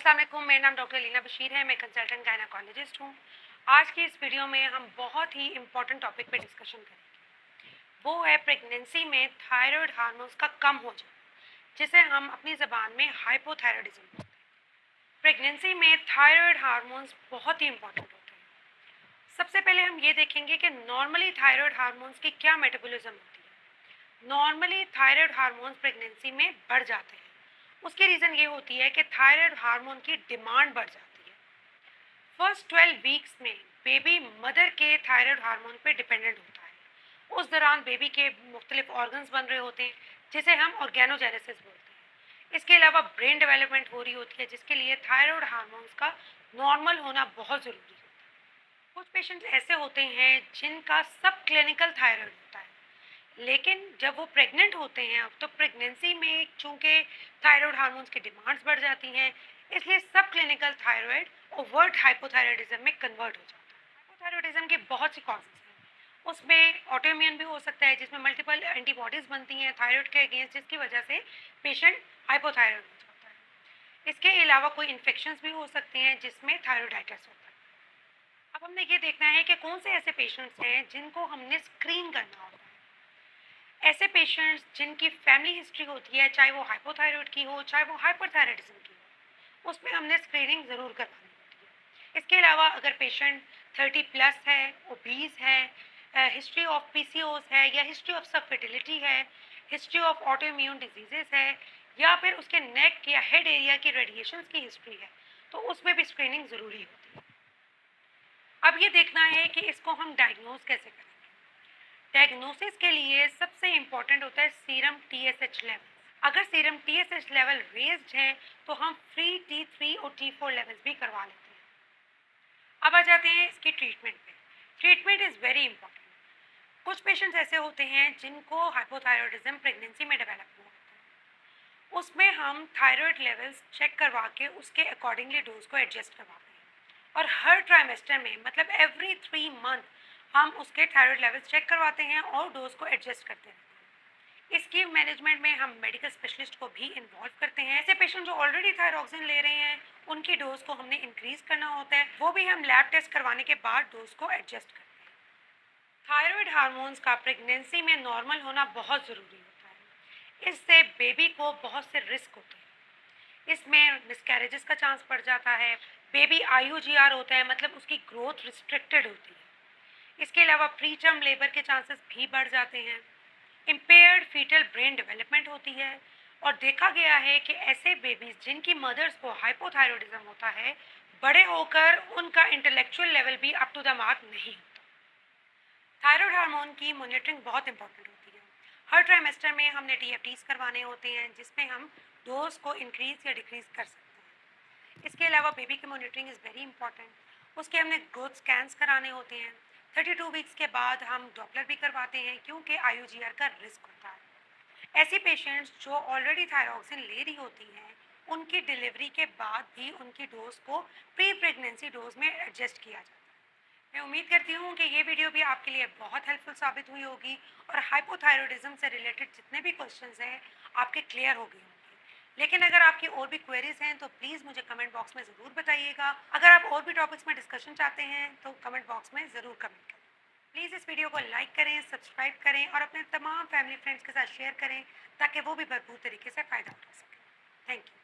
अस्सलाम वालेकुम, मेरा नाम डॉक्टर लीना बशीर है। मैं कंसल्टेंट गायनेकोलॉजिस्ट हूँ। आज की इस वीडियो में हम बहुत ही इम्पोर्टेंट टॉपिक पे डिस्कशन करेंगे। वो है प्रेगनेंसी में थायराइड हार्मोन्स का कम हो जाना, जिसे हम अपनी ज़बान में हाइपोथायराइडिज्म बोलते हैं। प्रेगनेंसी में थायराइड हार्मोन्स बहुत ही इम्पोर्टेंट होते हैं। सबसे पहले हम ये देखेंगे कि नॉर्मली थायराइड हार्मोन्स की क्या मेटाबॉलिज्म होती है। नॉर्मली थायराइड हार्मोन्स प्रेगनेंसी में बढ़ जाते हैं। उसकी रीज़न ये होती है कि थायराइड हार्मोन की डिमांड बढ़ जाती है। फर्स्ट 12 वीक्स में बेबी मदर के थायराइड हार्मोन पे डिपेंडेंट होता है। उस दौरान बेबी के मुख्तलिफ ऑर्गन्स बन रहे होते हैं, जिसे हम ऑर्गेनोजेनेसिस बोलते हैं। इसके अलावा ब्रेन डेवलपमेंट हो रही होती है, जिसके लिए थायराइड हार्मोन्स का नॉर्मल होना बहुत ज़रूरी होता है। कुछ पेशेंट्स ऐसे होते हैं जिनका सब क्लिनिकल थायराइड होता है, लेकिन जब वो प्रेग्नेंट होते हैं तो प्रेगनेंसी में चूंकि थायराइड हार्मोन्स की डिमांड्स बढ़ जाती हैं, इसलिए सब क्लिनिकल थायराइड ओवर्ट हाइपोथायराइडिज्म में कन्वर्ट हो जाता है। हाइपोथायराइडिज्म के बहुत सी कॉजेज हैं। उसमें ऑटोइम्यून भी हो सकता है, जिसमें मल्टीपल एंटीबॉडीज बनती हैं थायराइड के अगेंस्ट, जिसकी वजह से पेशेंट हाइपोथायराइड हो जाता है। इसके अलावा कोई इन्फेक्शंस भी हो सकते हैं जिसमें थायरोइडाइटिस होता है। अब हमने ये देखना है कि कौन से ऐसे पेशेंट्स हैं जिनको हमने स्क्रीन करना होता है। ऐसे पेशेंट्स जिनकी फैमिली हिस्ट्री होती है, चाहे वो हाइपोथायराइड की हो चाहे वो हाइपरथायराइडिज्म की हो, उसमें हमने स्क्रीनिंग ज़रूर करवानी होती है। इसके अलावा अगर पेशेंट 30 प्लस है, ओबीज है, हिस्ट्री ऑफ पीसीओएस है, या हिस्ट्री ऑफ सब फर्टिलिटी है, history of auto immune diseases है, या फिर उसके नेक या हेड एरिया की रेडिएशंस की हिस्ट्री है, तो उसमें भी स्क्रीनिंग ज़रूरी होती है। अब ये देखना है कि इसको हम डायग्नोज कैसे करें। डायग्नोसिस के लिए सबसे इम्पॉर्टेंट होता है सीरम टीएसएच लेवल। अगर सीरम टीएसएच लेवल रेज्ड है तो हम फ्री T3 और T4 लेवल्स भी करवा लेते हैं। अब आ जाते हैं इसकी ट्रीटमेंट पे। Treatment is very important. कुछ पेशेंट्स ऐसे होते हैं जिनको हाइपोथायराइडिज्म प्रेगनेंसी में डेवलप हुआ होता है। उसमें हम थायराइड लेवल्स चेक करवा के उसके अकॉर्डिंगली डोज को एडजस्ट करवाते हैं, और हर ट्राइमेस्टर में मतलब एवरी 3 मंथ हम उसके थायराइड लेवल्स चेक करवाते हैं और डोज को एडजस्ट करते रहते हैं। इसकी मैनेजमेंट में हम मेडिकल स्पेशलिस्ट को भी इन्वॉल्व करते हैं। ऐसे पेशेंट जो ऑलरेडी थायरॉक्सिन ले रहे हैं, उनकी डोज को हमने इंक्रीज करना होता है, वो भी हम लैब टेस्ट करवाने के बाद डोज को एडजस्ट करते हैं। थायराइड हार्मोन्स का प्रेगनेंसी में नॉर्मल होना बहुत ज़रूरी होता है। इससे बेबी को बहुत से रिस्क होते हैं। इसमें मिसकैरेजेस का चांस बढ़ जाता है। बेबी आईयूजीआर होता है, मतलब उसकी ग्रोथ रिस्ट्रिक्टेड होती है। इसके अलावा प्री टर्म लेबर के चांसेस भी बढ़ जाते हैं। इम्पेयर्ड फीटल ब्रेन डेवलपमेंट होती है, और देखा गया है कि ऐसे बेबीज जिनकी मदर्स को हाइपोथायराइडिज्म होता है, बड़े होकर उनका इंटेलेक्चुअल लेवल भी अप टू द मार्क नहीं होता। थायराइड हार्मोन की मॉनिटरिंग बहुत इंपॉर्टेंट होती है। हर ट्राइमेस्टर में हमने टीएफटीज करवाने होते हैं, जिसमें हम डोज को इंक्रीज या डिक्रीज कर सकते हैं। इसके अलावा बेबी की मॉनिटरिंग इज़ वेरी इंपॉर्टेंट। उसके हमने ग्रोथ स्कैन्स कराने होते हैं। 32 वीक्स के बाद हम डॉपलर भी करवाते हैं, क्योंकि आईयूजीआर का रिस्क होता है। ऐसी पेशेंट्स जो ऑलरेडी थायरॉक्सिन ले रही होती हैं, उनकी डिलीवरी के बाद भी उनकी डोज को प्री प्रेगनेंसी डोज में एडजस्ट किया जाता है। मैं उम्मीद करती हूँ कि ये वीडियो भी आपके लिए बहुत हेल्पफुल साबित हुई होगी, और हाइपोथायराइडिज्म से रिलेटेड जितने भी क्वेश्चंस हैं आपके क्लियर हो गए होंगे। लेकिन अगर आपकी और भी क्वेरीज हैं तो प्लीज़ मुझे कमेंट बॉक्स में ज़रूर बताइएगा। अगर आप और भी टॉपिक्स में डिस्कशन चाहते हैं तो कमेंट बॉक्स में ज़रूर कमेंट करें। प्लीज़ इस वीडियो को लाइक करें, सब्सक्राइब करें, और अपने तमाम फैमिली फ्रेंड्स के साथ शेयर करें, ताकि वो भी भरपूर तरीके से फ़ायदा उठा सकें। Thank you.